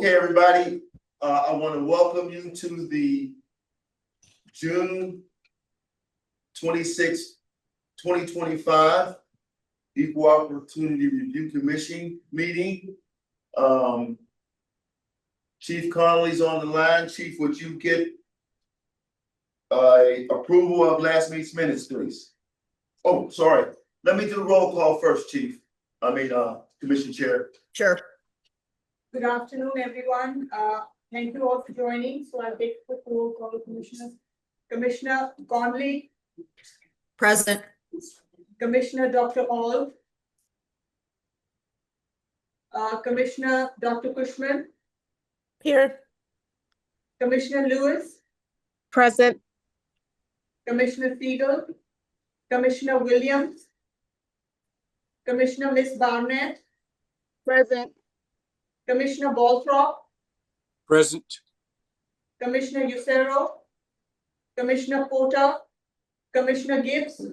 Okay, everybody, I want to welcome you to the June 26, 2025 Equal Opportunity Review Commission meeting. Chief Connolly's on the line. Chief, would you get approval of last week's minutes, please? Oh, sorry. Let me do roll call first, Chief. Commission Chair. Sure. Good afternoon, everyone. Thank you all for joining. So I'll take the roll call, Commissioners. Commissioner Conley. Present. Commissioner Dr. All. Commissioner Dr. Cushman. Here. Commissioner Lewis. Present. Commissioner Siegel. Commissioner Williams. Commissioner Miss Barnett. Present. Commissioner Balthrop. Present. Commissioner Usero. Commissioner Porter. Commissioner Gibbs.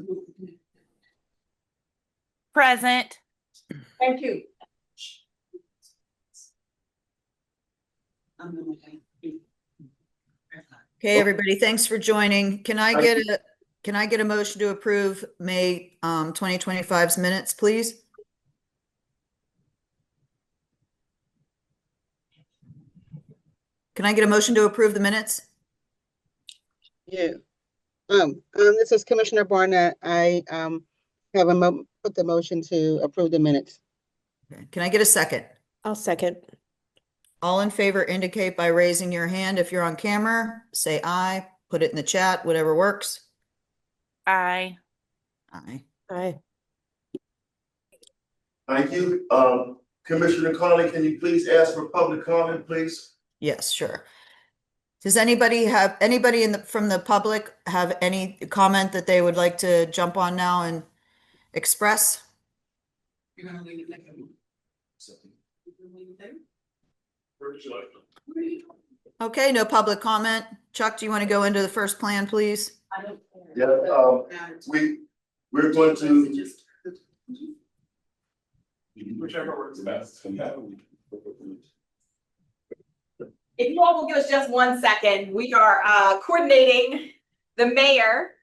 Present. Thank you. Okay, everybody, thanks for joining. Can I get a motion to approve May 2025's minutes, please? Can I get a motion to approve the minutes? Yeah. This is Commissioner Barnett. I have put the motion to approve the minutes. Okay. Can I get a second? I'll second. All in favor indicate by raising your hand. If you're on camera, say aye, put it in the chat, whatever works. Aye. Aye. Aye. Thank you. Commissioner Connolly, can you please ask for public comment, please? Yes, sure. Does anybody from the public have any comment that they would like to jump on now and express? Okay, no public comment. Chuck, do you want to go into the first plan, please? Yeah, we're going to. Whichever works best. If you all will give us just 1 second, we are coordinating the mayor,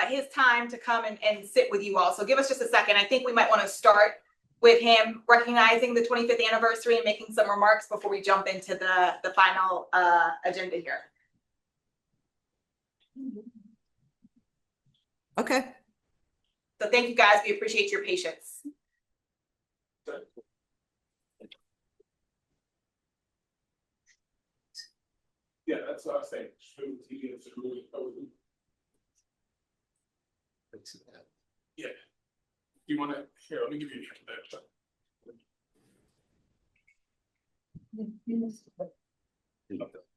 his time to come and sit with you all. So give us just a second. I think we might want to start with him recognizing the 25th anniversary and making some remarks before we jump into the final agenda here. Okay. So thank you guys. We appreciate your patience. Yeah, that's what I was saying. Yeah. You want to, here, let me give you that.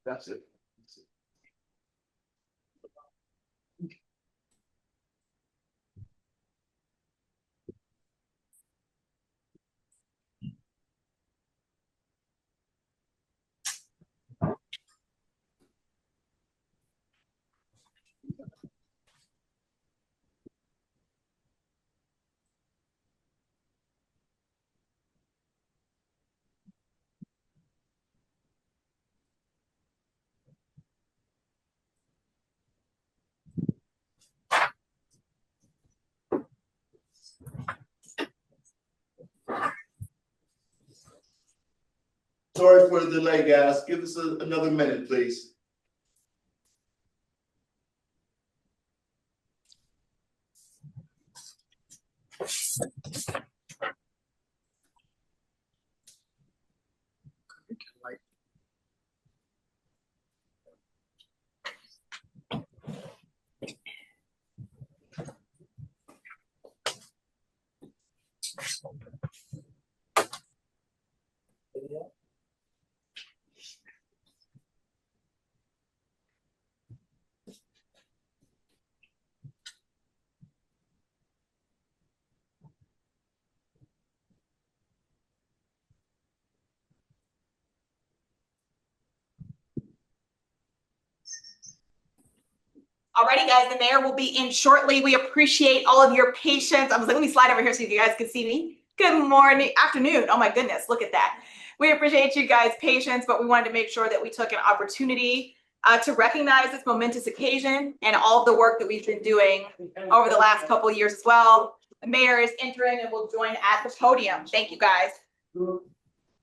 That's it. Sorry for the delay, guys. Give us another minute, please. Alrighty, guys, the mayor will be in shortly. We appreciate all of your patience. I was like, let me slide over here so you guys can see me. Good morning, afternoon. Oh my goodness, look at that. We appreciate you guys' patience, but we wanted to make sure that we took an opportunity to recognize this momentous occasion and all of the work that we've been doing over the last couple of years as well. The mayor is entering and will join at the podium. Thank you, guys. The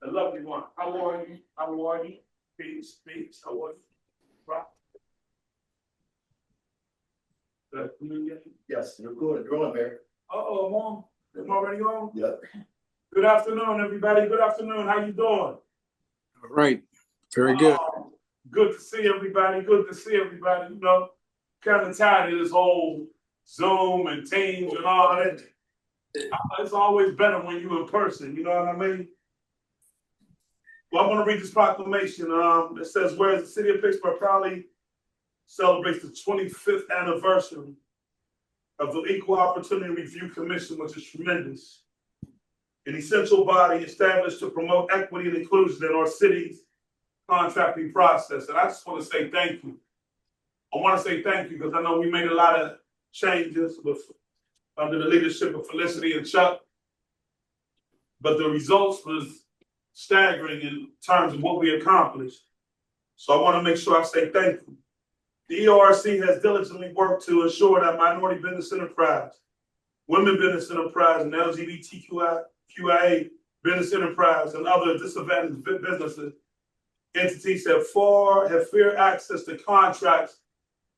lovely one. How are you? How are you? Peace, peace. How are you? Right. Good. Yes, you're good. You're on, Mayor. Uh-oh, I'm on. I'm already on. Yep. Good afternoon, everybody. Good afternoon. How you doing? All right, very good. Good to see everybody. Good to see everybody. You know, kind of tired of this whole Zoom and Teams and all that. It's always better when you're in person. You know what I mean? Well, I'm going to read this proclamation. It says, whereas the city of Pittsburgh proudly celebrates the 25th anniversary of the Equal Opportunity Review Commission, which is tremendous. An essential body established to promote equity and inclusion in our city's contracting process. And I just want to say thank you. I want to say thank you because I know we made a lot of changes under the leadership of Felicity and Chuck. But the results was staggering in terms of what we accomplished. So I want to make sure I say thank you. The EORC has diligently worked to ensure that minority business enterprise, women business enterprise, and LGBTQIA business enterprise, and other disadvantaged businesses entities have fair access to contracts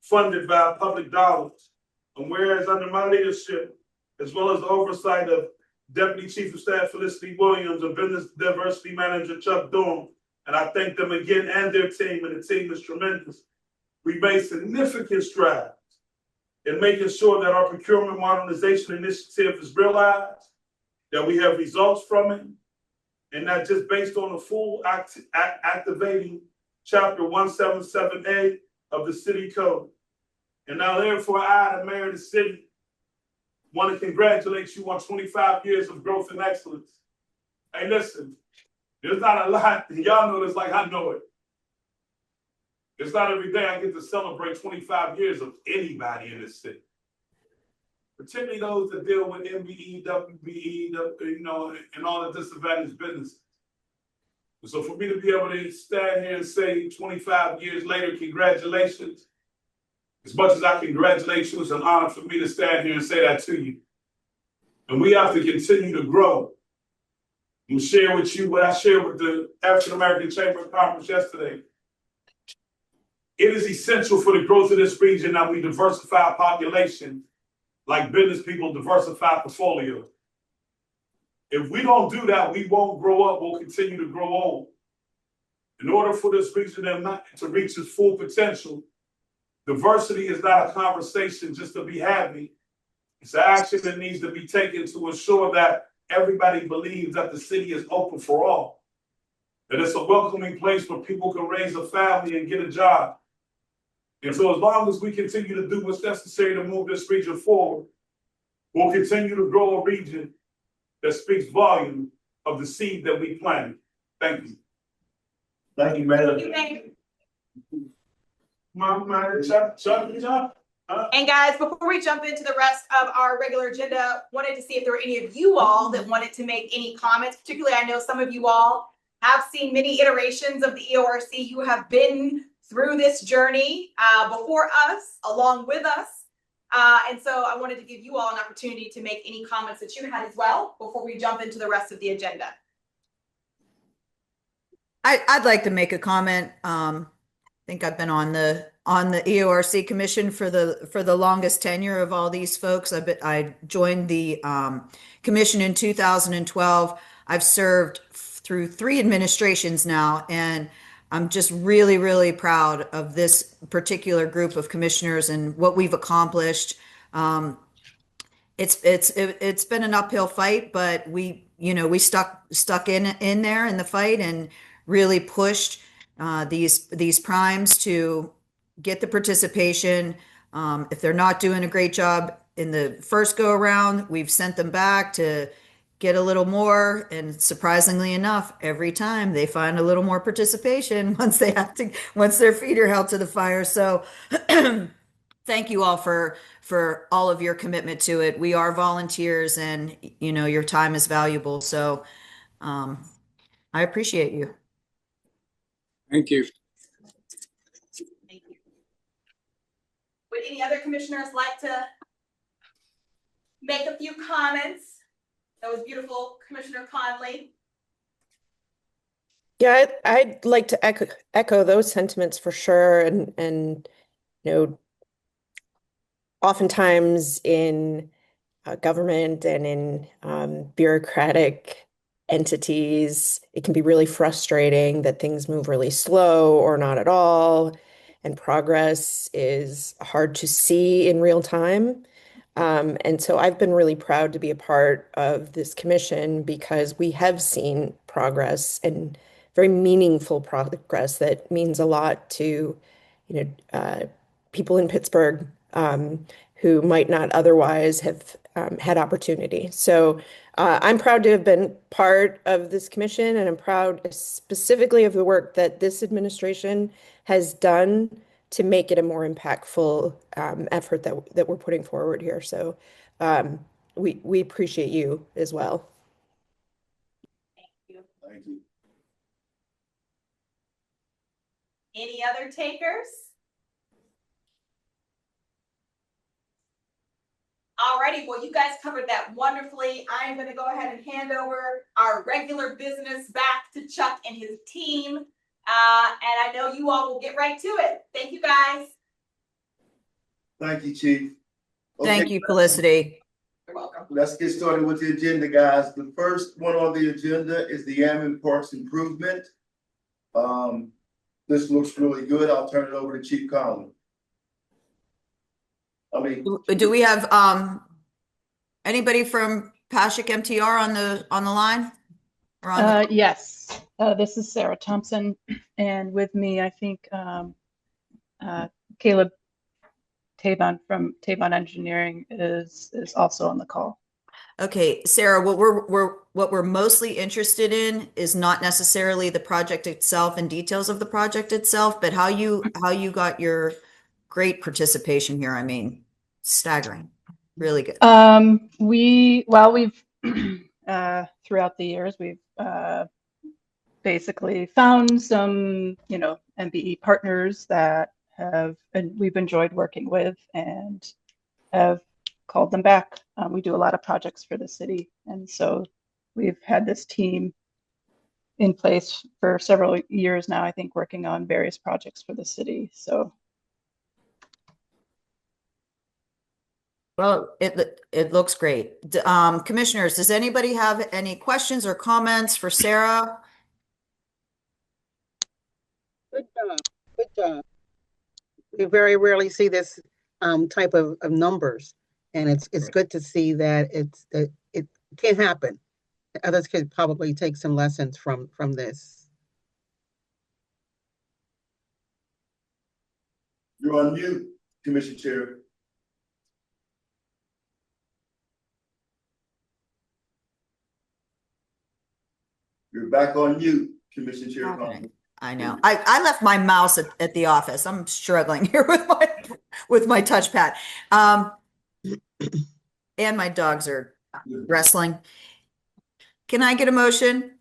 funded by public dollars. And whereas under my leadership, as well as the oversight of Deputy Chief of Staff Felicity Williams and Business Diversity Manager Chuck Dorn, and I thank them again and their team, and the team is tremendous. We made significant strides in making sure that our procurement modernization initiative is realized, that we have results from it, and not just based on the full activating Chapter 177A of the City Code. And now, therefore, I, the mayor of the city, want to congratulate you on 25 years of growth and excellence. Hey, listen, there's not a lot, y'all know this like I know it. It's not every day I get to celebrate 25 years of anybody in this city. Particularly those that deal with MBE, WBE, you know, and all the disadvantaged businesses. So for me to be able to stand here and say 25 years later, congratulations. As much as I congratulate you, it's an honor for me to stand here and say that to you. And we have to continue to grow and share with you what I shared with the African American Chamber of Commerce yesterday. It is essential for the growth of this region that we diversify our population like business people diversify portfolio. If we don't do that, we won't grow up, we'll continue to grow old. In order for this region to reach its full potential, diversity is not a conversation just to be happy. It's an action that needs to be taken to ensure that everybody believes that the city is open for all. That it's a welcoming place where people can raise a family and get a job. And so as long as we continue to do what's necessary to move this region forward, we'll continue to grow a region that speaks volume of the seed that we planted. Thank you. Thank you, Mayor. Chuck. And guys, before we jump into the rest of our regular agenda, wanted to see if there were any of you all that wanted to make any comments. Particularly, I know some of you all have seen many iterations of the EORC. You have been through this journey before us, along with us. And so I wanted to give you all an opportunity to make any comments that you had as well before we jump into the rest of the agenda. I'd like to make a comment. I think I've been on the EORC commission for the longest tenure of all these folks. I joined the commission in 2012. I've served through 3 administrations now, and I'm just really, really proud of this particular group of commissioners and what we've accomplished. It's been an uphill fight, but we stuck in there in the fight and really pushed these primes to get the participation. If they're not doing a great job in the first go around, we've sent them back to get a little more, and surprisingly enough, every time they find a little more participation once their feet are held to the fire. So thank you all for all of your commitment to it. We are volunteers and, you know, your time is valuable. So I appreciate you. Thank you. Thank you. Would any other commissioners like to make a few comments? That was beautiful, Commissioner Conley. Yeah, I'd like to echo those sentiments for sure. And you know, oftentimes in government and in bureaucratic entities, it can be really frustrating that things move really slow or not at all, and progress is hard to see in real time. And so I've been really proud to be a part of this commission because we have seen progress and very meaningful progress that means a lot to, people in Pittsburgh who might not otherwise have had opportunity. So I'm proud to have been part of this commission, and I'm proud specifically of the work that this administration has done to make it a more impactful effort that we're putting forward here. So we appreciate you as well. Thank you. Thank you. Any other takers? Alrighty, well, you guys covered that wonderfully. I'm gonna go ahead and hand over our regular business back to Chuck and his team. And I know you all will get right to it. Thank you, guys. Thank you, Chief. Thank Okay, you, Felicity. You're welcome. let's get started with the agenda, guys. The first one on the agenda is the Ammon Parks improvement. This looks really good. I'll turn it over to Chief Conley. Do we have anybody from Pashock MTR on the line? Or on the Yes, this is Sarah Thompson, and with me, I think Caleb Tabon from Tabon Engineering is also on the call. Okay, Sarah, what we're mostly interested in is not necessarily the project itself and details of the project itself, but how you got your great participation here. I mean, staggering, really good. We've throughout the years, we've basically found some, MBE partners that we've enjoyed working with and have called them back. We do a lot of projects for the city, and so we've had this team in place for several years now, I think, working on various projects for the city. So. Well, it looks great. Commissioners, does anybody have any questions or comments for Sarah? Good job. Good job. We very rarely see this type of numbers, and it's good to see that it can happen. Others could probably take some lessons from this. You're on mute, Commission Chair. You're back on mute, Commission Chair Conley. I know. I left my mouse at the office. I'm struggling here with my touchpad. And my dogs are wrestling. Can I get a motion?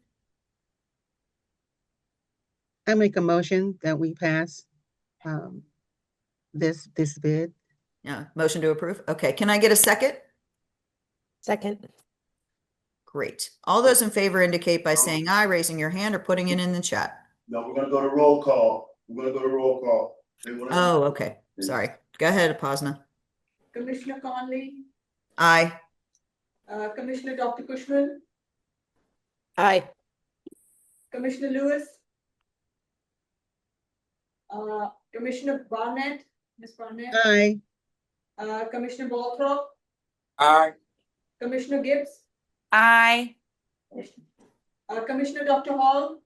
I make a motion that we pass this bid. Yeah, motion to approve. Okay, can I get a second? Second. Great. All those in favor indicate by saying aye, raising your hand, or putting it in the chat. No, we're gonna go to roll call. We're gonna go to roll call. Oh, okay. Sorry. Go ahead, Apasna. Commissioner Conley, Aye. Commissioner Dr. Cushman, Aye. Commissioner Lewis, Commissioner Barnett, Ms. Barnett, Aye. Commissioner Balthrop, Aye. Commissioner Gibbs, Aye. Commissioner Dr. Hall,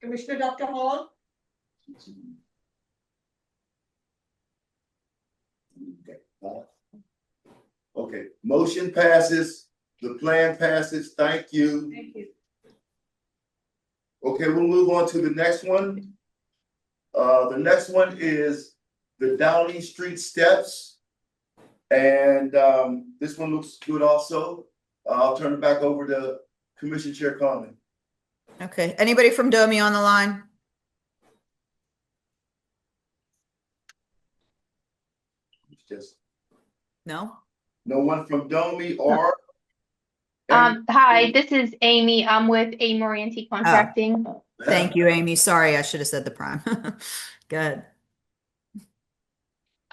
Commissioner Dr. Hall, Okay, motion passes, the plan passes, thank you. thank you. Okay, we'll move on to the next one. The next one is the Downing Street steps. And this one looks good also. I'll turn it back over to Commission Chair Conley. Okay, anybody from Domi on the line? It's just No? no one from Domi or. Hi, this is Amy. I'm with A. Moriarty Contracting. Thank you, Amy. Sorry, I should have said the prime. Good.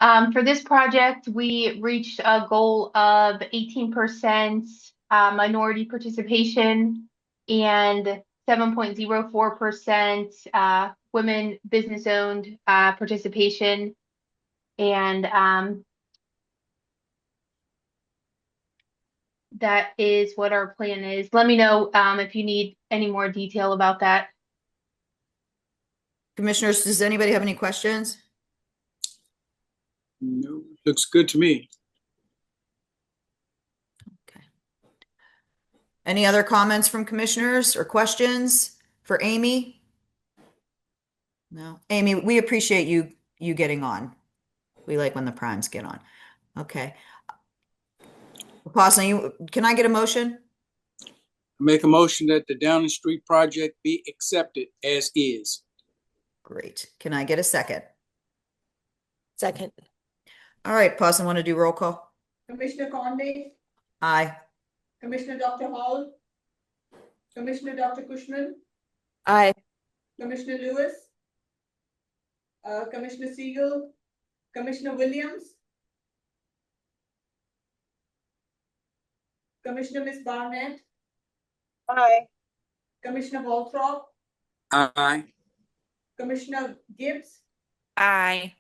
For this project, we reached a goal of 18% minority participation and 7.04% women business-owned participation. And that is what our plan is. Let me know if you need any more detail about that. Commissioners, does anybody have any questions? No, looks good to me. Okay. Any other comments from commissioners or questions for Amy? No, Amy, we appreciate you getting on. We like when the primes get on. Okay. Possibly, can I get a motion? Make a motion that the Downing Street project be accepted as is. Great. Can I get a second? Second. All right, Poston, want to do roll call? Commissioner Conley, Aye. Commissioner Dr. Hall, Commissioner Dr. Cushman, Aye. Commissioner Lewis, Commissioner Siegel, Commissioner Williams, Commissioner Miss Barnett, Aye. Commissioner Waltrop, Aye. Commissioner Gibbs. Aye.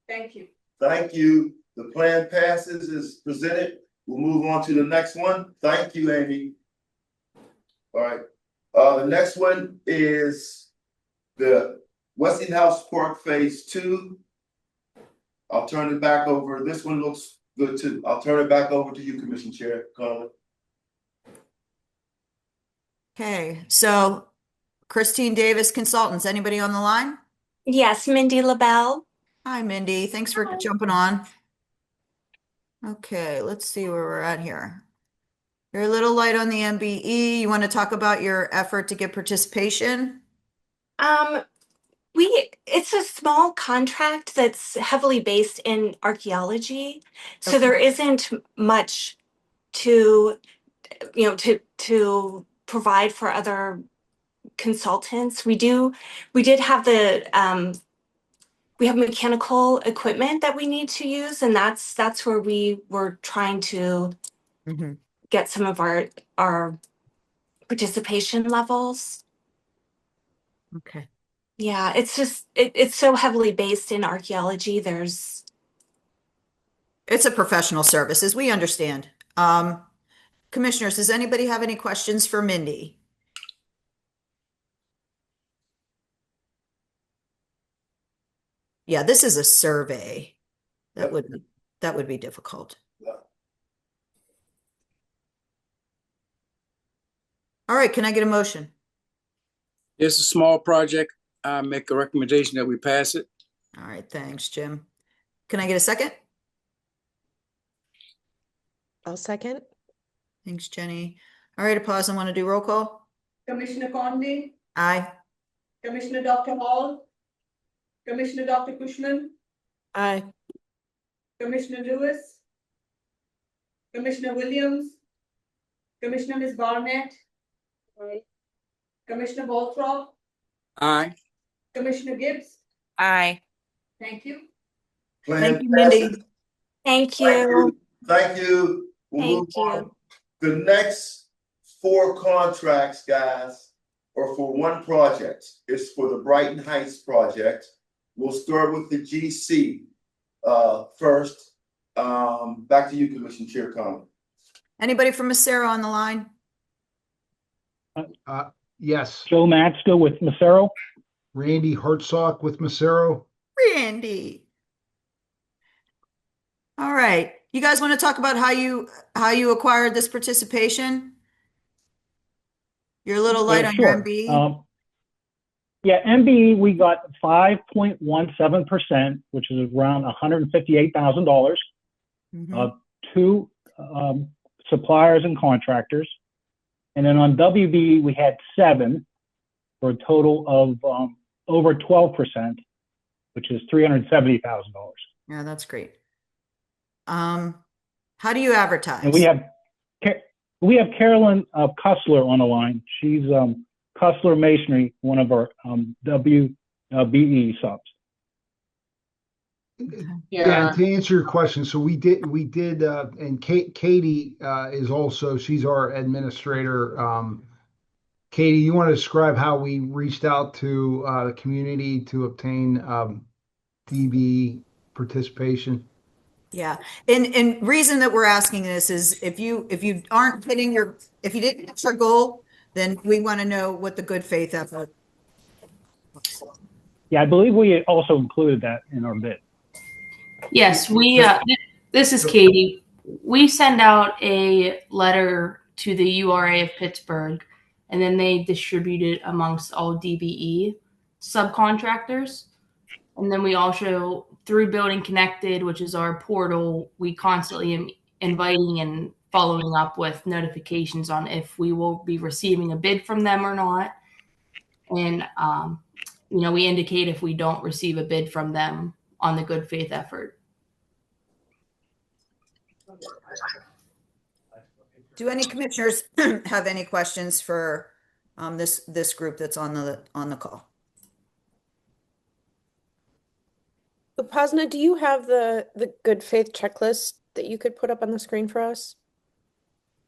Thank you. Thank you. The plan passes as presented. We'll move on to the next one. Thank you, Amy. All right. The next one is the Westinghouse Park Phase 2. I'll turn it back over. This one looks good too. I'll turn it back over to you, Commission Chair Conley. Okay, so Christine Davis Consultants, anybody on the line? Yes, Mindy LaBelle. Hi, Mindy. Thanks for jumping on. Okay, let's see where we're at here. You're a little light on the MBE. You want to talk about your effort to get participation? It's a small contract that's heavily based in archaeology. So Okay. there isn't much to, to provide for other consultants. We did have we have mechanical equipment that we need to use, and that's where we were trying to Mhm. get some of our participation levels. Okay. Yeah, it's just it's so heavily based in archaeology. It's a professional services. We understand. Commissioners, does anybody have any questions for Mindy? Yeah, this is a survey. That would be difficult. All right, can I get a motion? It's a small project. I make a recommendation that we pass it. All right, thanks, Jim. Can I get a second? I'll second. Thanks, Jenny. All right, pause. I want to do roll call. Commissioner Conley, Aye. Commissioner Dr. Hall, Commissioner Dr. Cushman, Aye. Commissioner Lewis, Commissioner Williams, Commissioner Miss Barnett, Aye. Commissioner Waltrop, Aye. Commissioner Gibbs. Aye. Thank you. Plan Thank you, Mindy. passes. Thank Thank you. you. Thank you. We'll Thank move on. you. The next 4 contracts, guys, are for one project. It's for the Brighton Heights project. We'll start with the GC first. Back to you, Commission Chair Conley. Anybody from Macero on the line? Yes, Joe Matsko with Macero. Randy Hartsock with Macero. Randy. All right. You guys want to talk about how you acquired this participation? You're a little light on your Sure. MB. Yeah, MBE, we got 5.17%, which is around $158,000. Mhm. Two suppliers and contractors. And then on WB, we had 7 for a total of over 12%, which is $370,000. Yeah, that's great. How do you advertise? And we have Carolyn Cussler on the line. She's Cussler Masonry, one of our WBE subs. Yeah, and to answer your question, so we did, and Katie is also, she's our administrator. Katie, you want to describe how we reached out to the community to obtain DB participation? Yeah, and reason that we're asking this is if you aren't hitting if you didn't hit your goal, then we want to know what the good faith effort. Yeah, I believe we also included that in our bid. Yes, this is Katie. We send out a letter to the URA of Pittsburgh, and then they distribute it amongst all DBE subcontractors. And then we also, through Building Connected, which is our portal, we constantly inviting and following up with notifications on if we will be receiving a bid from them or not. And, we indicate if we don't receive a bid from them on the good faith effort. Do any commissioners have any questions for this group that's on the call? Upasna, do you have the good faith checklist that you could put up on the screen for us?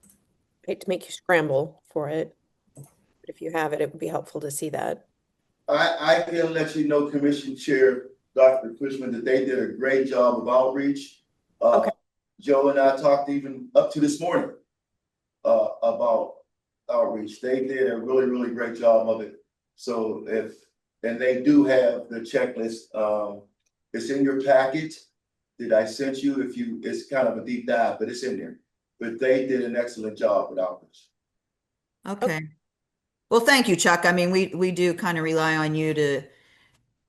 I hate to make you scramble for it, but if you have it, it would be helpful to see that. I can let you know, Commission Chair, Dr. Cushman, that they did a great job of outreach. Okay. Joe and I talked even up to this morning about outreach. They did a really, really great job of it. So and they do have the checklist. It's in your packet that I sent you. It's kind of a deep dive, but it's in there. But they did an excellent job with outreach. Okay. Well, thank you, Chuck. I mean, we do kind of rely on you to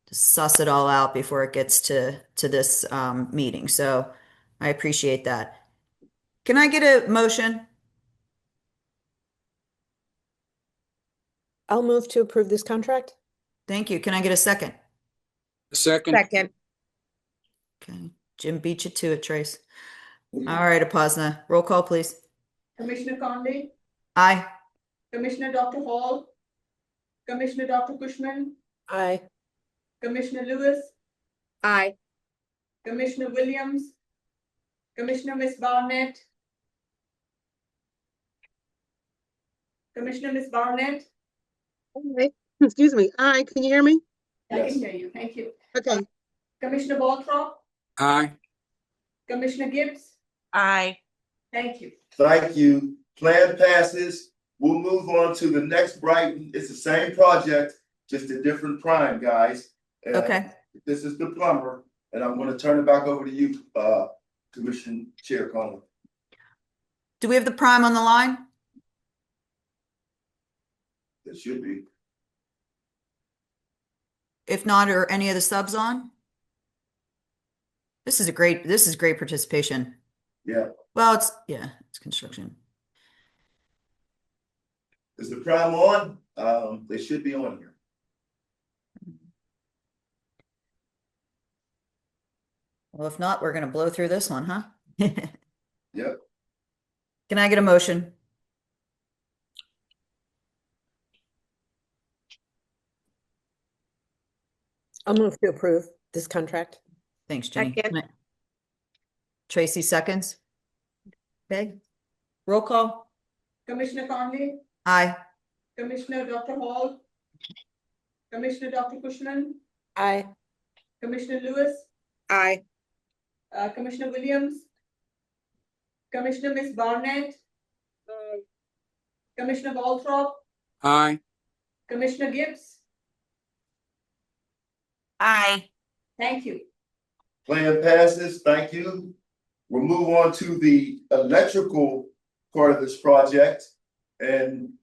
suss it all out before it gets to this meeting. So I appreciate that. Can I get a motion? I'll move to approve this contract. Thank you. Can I get a second? A second. Second. Okay. Jim beat you to it, Trace. All right, Upasna. Roll call, please. Commissioner Conley, Aye. Commissioner Dr. Hall, Commissioner Dr. Cushman, Aye. Commissioner Lewis, Aye. Commissioner Williams, Commissioner Miss Barnett, Commissioner Miss Barnett. Okay. Excuse me. Aye, can you hear me? I can hear you. Thank you. Okay. Commissioner Baltrop, Aye. Commissioner Gibbs. Aye. Thank you. Thank you. Plan passes. We'll move on to the next Brighton. It's the same project, just a different prime, guys. Okay. This is the plumber, and I'm going to turn it back over to you, Commission Chair Conley. Do we have the prime on the line? It should be. If not, are any of the subs on? This is great participation. Yeah. Well, it's construction. Is the prime on? They should be on here. Well, if not, we're going to blow through this one, huh? Yep. Can I get a motion? I'll move to approve this contract. Thanks, Jenny. Second. Tracy seconds. Okay. Roll call. Commissioner Conley, Aye. Commissioner Dr. Hall, Commissioner Dr. Cushman, Aye. Commissioner Lewis, Aye. Commissioner Williams, Commissioner Miss Barnett, Commissioner Baltrop, Aye. Commissioner Gibbs. Aye. Thank you. Plan passes. Thank you. We'll move on to the electrical part of this project. And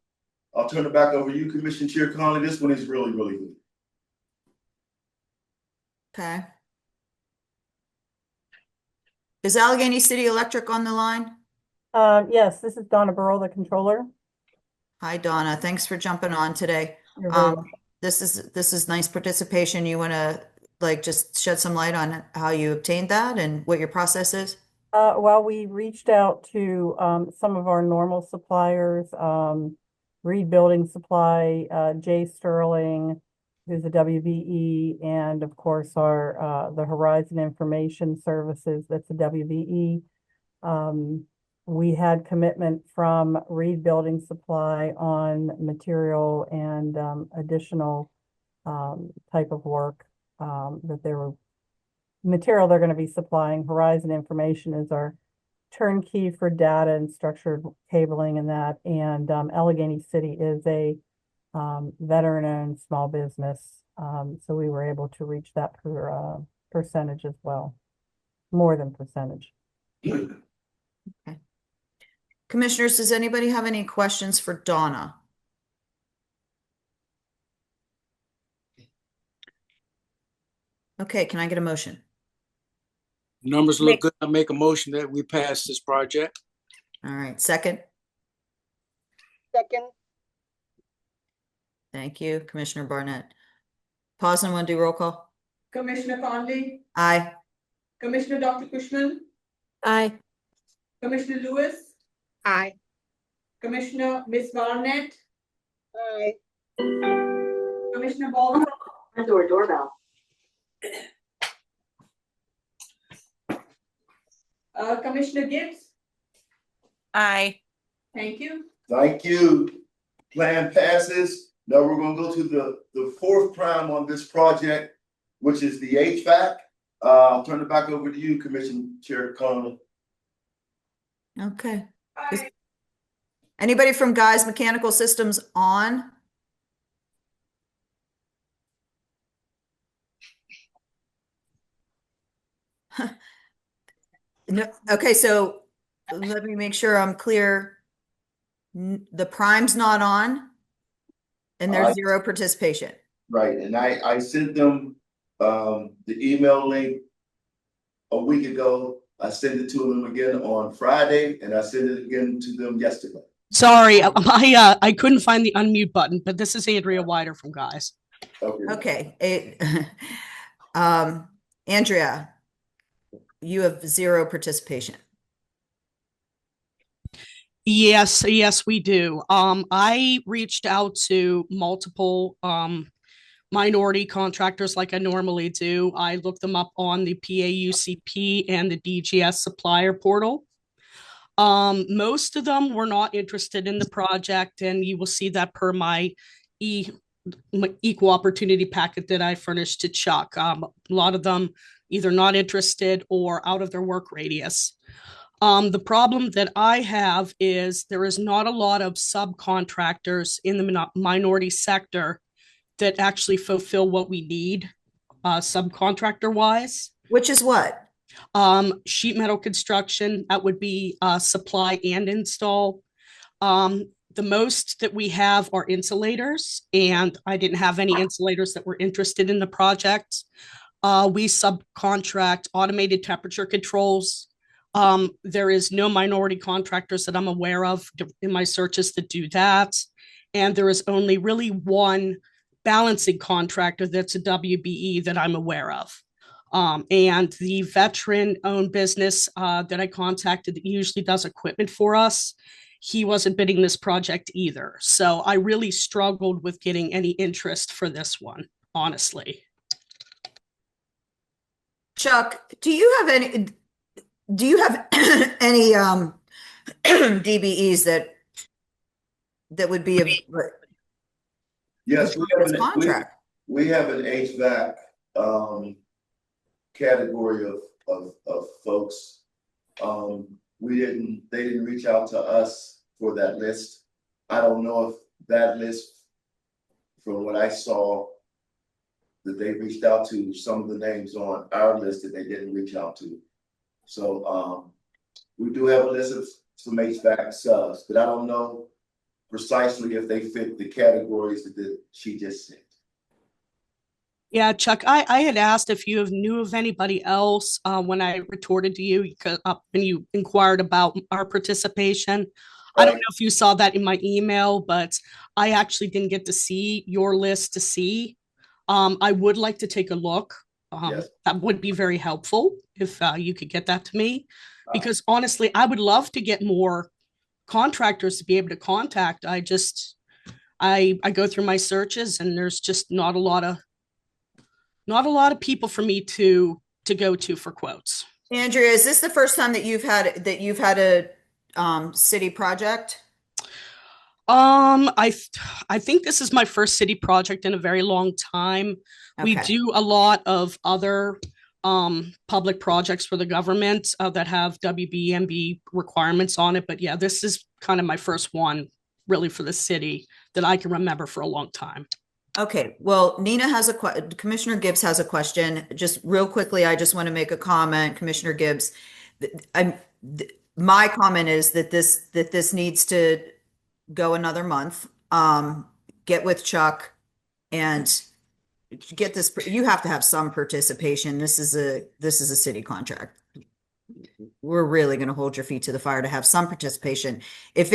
I'll turn it back over to you, Commission Chair Conley. This one is really, really good. Okay. Is Allegheny City Electric on the line? Yes, this is Donna Burrell, the controller. Hi, Donna. Thanks for jumping on today. You're very welcome. This is nice participation. You want to like just shed some light on how you obtained that and what your process is? Well, we reached out to some of our normal suppliers, Reed Building Supply, Jay Sterling, who's a WBE, and of course our the Horizon Information Services, that's a WBE. We had commitment from Reed Building Supply on material and additional type of work that they were material they're going to be supplying. Horizon Information is our turnkey for data and structured cabling and that. And Allegheny City is a veteran-owned small business. So we were able to reach that percentage as well, more than percentage. Okay. Commissioners, does anybody have any questions for Donna? Okay, can I get a motion? Numbers look good. I make a motion that we pass this project. All right, second. Second. Thank you, Commissioner Barnett. Pause and want to do roll call? Commissioner Conley, Aye. Commissioner Dr. Cushman, Aye. Commissioner Lewis, Aye. Commissioner Miss Barnett, Aye. Commissioner Baldwin, Doorbell. Commissioner Gibbs. Aye. Thank you. Thank you. Plan passes. Now we're gonna go to the fourth prime on this project, which is the HVAC. I'll turn it back over to you, Commissioner Chair Conley. Okay. Anybody from Guy's Mechanical Systems on? No. Okay, so let me make sure I'm clear. The prime's not on and there's zero participation. Right, and I sent them the email link a week ago. I sent it to them again on Friday, and I sent it again to them yesterday. Sorry, I couldn't find the unmute button, but this is Andrea Wider from Guys. Okay. Andrea, you have zero participation. Yes, we do. I reached out to multiple minority contractors like I normally do. I looked them up on the PAUCP and the DGS supplier portal. Most of them were not interested in the project, and you will see that per my equal opportunity packet that I furnished to Chuck. A lot of them either not interested or out of their work radius. The problem that I have is there is not a lot of subcontractors in the minority sector that actually fulfill what we need subcontractor wise. Which is what? Sheet metal construction, that would be supply and install. The most that we have are insulators, and I didn't have any insulators that were interested in the project. We subcontract automated temperature controls. There is no minority contractors that I'm aware of in my searches that do that. And there is only really one balancing contractor that's a WBE that I'm aware of. And the veteran-owned business that I contacted that usually does equipment for us, he wasn't bidding this project either. So I really struggled with getting any interest for this one, honestly. Chuck, do you have any DBEs that would be a Yes, we have an HVAC category of folks. They didn't reach out to us for that list. I don't know if that list, from what I saw, that they reached out to some of the names on our list that they didn't reach out to. So we do have a list of some HVAC subs, but I don't know precisely if they fit the categories that she just said. Yeah, Chuck, I had asked if you knew of anybody else when I retorted to you because when you inquired about our participation. I don't know if you saw that in my email, but I actually didn't get to see your list to see. I would like to take a look. Yes. That would be very helpful if you could get that to me, because honestly, I would love to get more contractors to be able to contact. I go through my searches and there's just not a lot of people for me to go to for quotes. Andrea, is this the first time that you've had a city project? I think this is my first city project in a very long time. We Okay. do a lot of other public projects for the government that have WBMB requirements on it, but yeah, this is kind of my first one really for the city that I can remember for a long time. Okay, well, Nina has Commissioner Gibbs has a question. Just real quickly, I just want to make a comment, Commissioner Gibbs. My comment is that this needs to go another month. Get with Chuck and get this. You have to have some participation. This is a city contract. We're really going to hold your feet to the fire to have some participation. If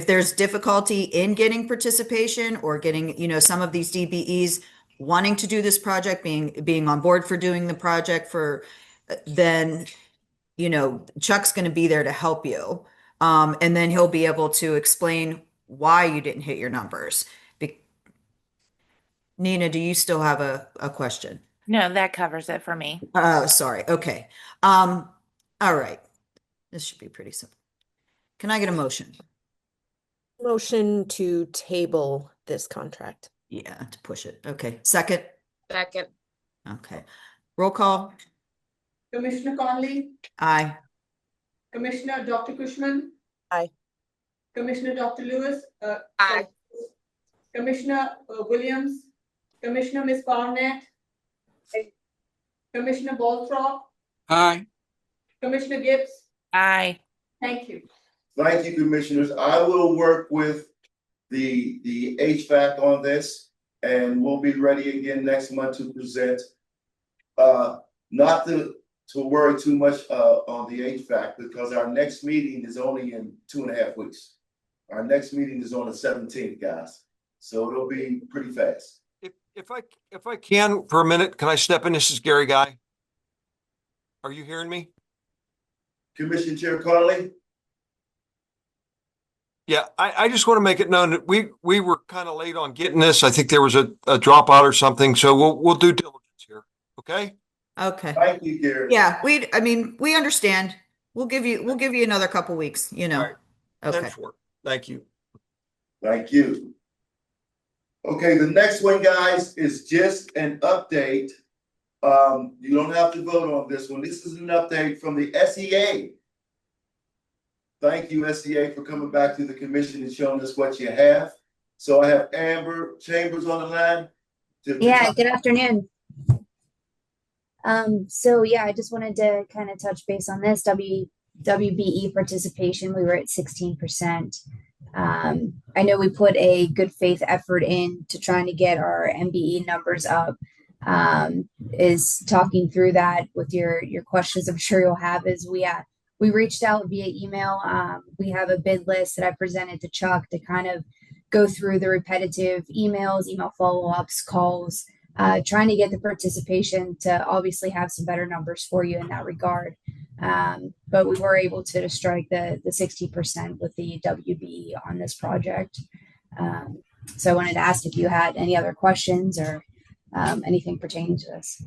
there's difficulty in getting participation or getting, some of these DBEs wanting to do this project, being on board for doing the project then, Chuck's going to be there to help you. And then he'll be able to explain why you didn't hit your numbers. Nina, do you still have a question? No, that covers it for me. Sorry. Okay. All right. This should be pretty simple. Can I get a motion? Motion to table this contract. Yeah, to push it. Okay. Second? Second. Okay. Roll call. Commissioner Conley, Aye. Commissioner Dr. Cushman. Aye. Commissioner Dr. Lewis. Aye. Commissioner Williams, Commissioner Ms. Barnett. Commissioner Balthrop, Aye. Commissioner Gibbs. Aye. Thank you. Thank you, commissioners. I will work with the HVAC on this, and we'll be ready again next month to present. Not to worry too much on the HVAC, because our next meeting is only in 2.5 weeks. Our next meeting is on the 17th, guys. So it'll be pretty fast. If I can for a minute, can I step in? This is Gary Guy. Are you hearing me? Commission Chair Conley? Yeah, I just want to make it known that we were kind of late on getting this. I think there was a dropout or something, so we'll do diligence here. Okay? Okay. Thank you, Gary. Yeah, we understand. We'll give you another couple weeks, All right. Okay. 10-4. Thank you. Thank you. Okay, the next one, guys, is just an update. You don't have to vote on this one. This is an update from the SEA. Thank you, SEA, for coming back to the commission and showing us what you have. So I have Amber Chambers on the line. Yeah, good afternoon. So yeah, I just wanted to kind of touch base on this WBE participation. We were at 16%. I know we put a good faith effort in to trying to get our MBE numbers up. Is talking through that with your questions I'm sure you'll have is we reached out via email. We have a bid list that I presented to Chuck to kind of go through the repetitive emails, email follow-ups, calls, trying to get the participation to obviously have some better numbers for you in that regard. But we were able to strike the 60% with the WBE on this project. So I wanted to ask if you had any other questions or anything pertaining to this.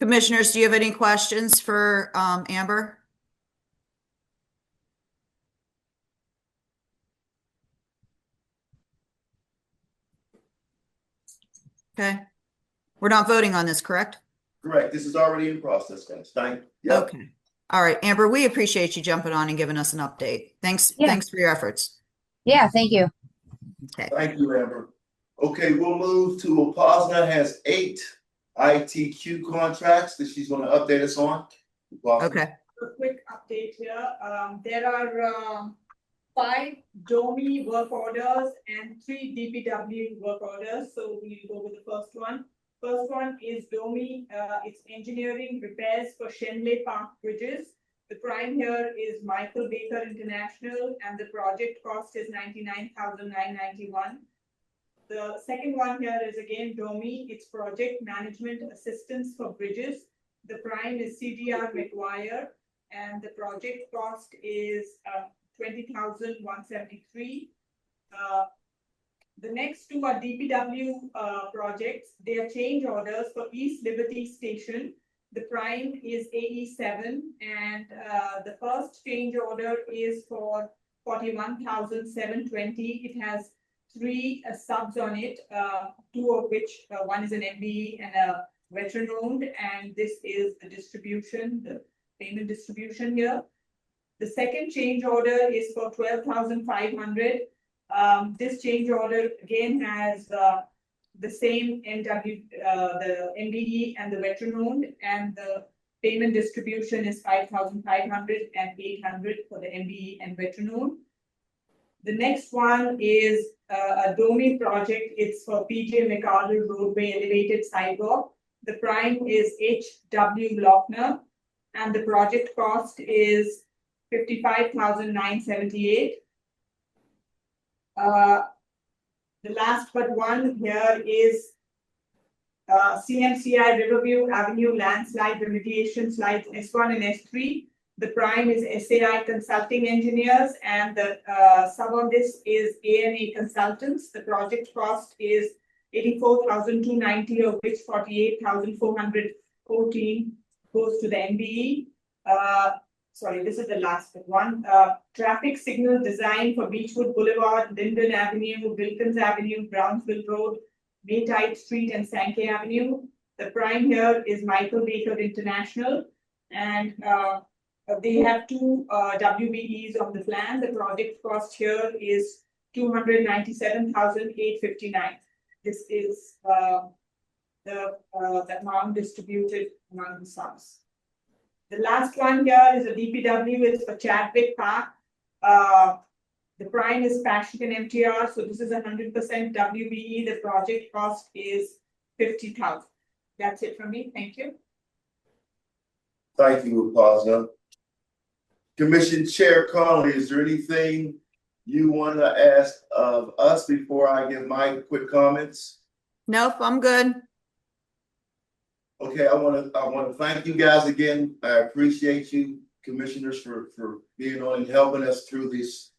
Commissioners, do you have any questions for Amber? Okay. We're not voting on this, correct? Correct. This is already in process, guys. Thank you. Yep. Okay. All right, Amber, we appreciate you jumping on and giving us an update. Thanks. Yeah. Thanks for your efforts. Yeah, thank you. Okay. Thank you, Amber. Okay, we'll move to Upasna has 8 ITQ contracts that she's going to update us on. Okay. A quick update here. There are 5 DOMI work orders and 3 DPW work orders. So we'll go with the first one. First one is DOMI. It's engineering repairs for Shenley Park bridges. The prime here is Michael Baker International, and the project cost is $99,991. The second one here is again DOMI. It's project management assistance for bridges. The prime is CDR McGuire, and the project cost is $20,173. The next two are DPW projects. They are change orders for East Liberty Station. The prime is AE7, and the first change order is for $41,720. It has 3 subs on it, 2 of which one is an MBE and a veteran owned, and this is the distribution, the payment distribution here. The second change order is for $12,500. This change order again has the same MW, the MBE and the veteran owned, and the payment distribution is $5,500 and $800 for the MBE and veteran owned. The next one is a DOMI project. It's for PJ McArdle roadway elevated sidewalk. The prime is HW Lochner, and the project cost is $55,978. The last but one here is CMCI Riverview Avenue landslide remediation slides S1 and S3. The prime is SAI Consulting Engineers, and the sub on this is ANA Consultants. The project cost is $84,290, of which $48,414 goes to the MBE. Sorry, this is the last one. Traffic signal design for Beechwood Boulevard, Linden Avenue, Wilkins Avenue, Brownsville Road, Maytide Street, and Sankey Avenue. The prime here is Michael Baker International, and they have 2 WBEs on the plan. The project cost here is $297,859. This is the amount distributed among the subs. The last one here is a DPW. It's for Chadwick Park. The prime is Passion and MTR. So this is 100% WBE. The project cost is $50,000. That's it from me. Thank you. Thank you, Upasna. Commission Chair Conley, is there anything you want to ask of us before I give my quick comments? Nope, I'm good. Okay, I want to thank you guys again. I appreciate you, commissioners, for being on and helping us through these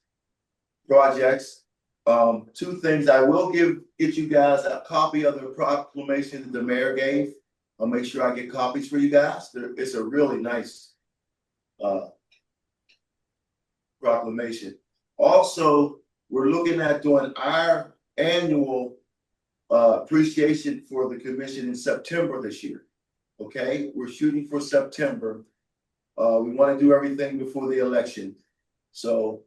projects. 2 things. I will get you guys a copy of the proclamation that the mayor gave. I'll make sure I get copies for you guys. It's a really nice proclamation. Also, we're looking at doing our annual appreciation for the commission in September this year. Okay, we're shooting for September. We want to do everything before the election. So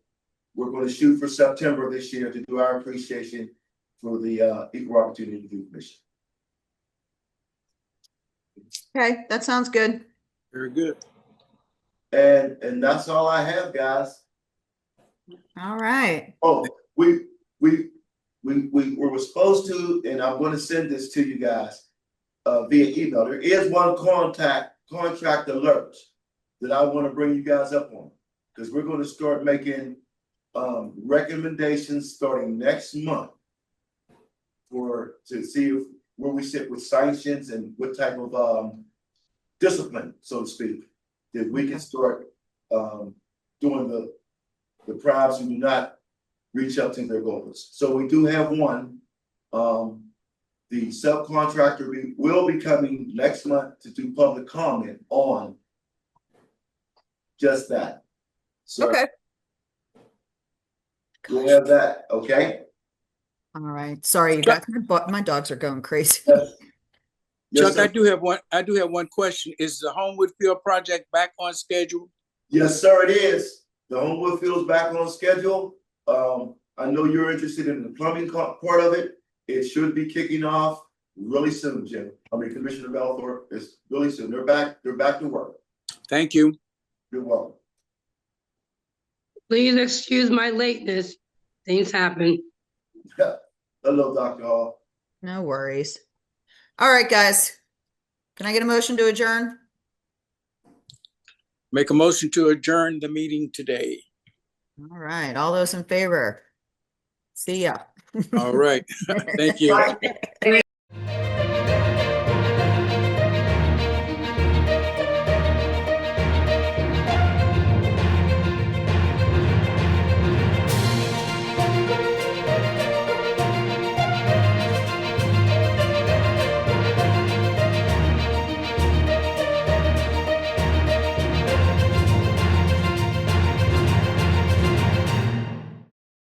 we're going to shoot for September this year to do our appreciation for the Equal Opportunity Commission. Okay, that sounds good. Very good. And that's all I have, guys. All right. Oh, we were supposed to, and I'm going to send this to you guys via email. There is one contract alerts that I want to bring you guys up on, because we're going to start making recommendations starting next month to see where we sit with sanctions and what type of discipline, so to speak, that we can start doing the primes who do not reach up to their goals. So we do have one. The subcontractor will be coming next month to do public comment on just that. So okay. We'll have that, okay? All right. Sorry, you guys. My dogs are going crazy. Yes, Chuck, I do have one question. Is the Homewood Field project back on schedule? Yes, sir, it is. The Homewood Field's back on schedule. I know you're interested in the plumbing part of it. It should be kicking off really soon, Jim. Commissioner Belthorpe, is really soon. They're back to work. Thank you. You're welcome. Please excuse my lateness. Things happen. Hello, Dr. Hall. No worries. All right, guys. Can I get a motion to adjourn? Make a motion to adjourn the meeting today. All right, all those in favor? See ya. All right. Thank you.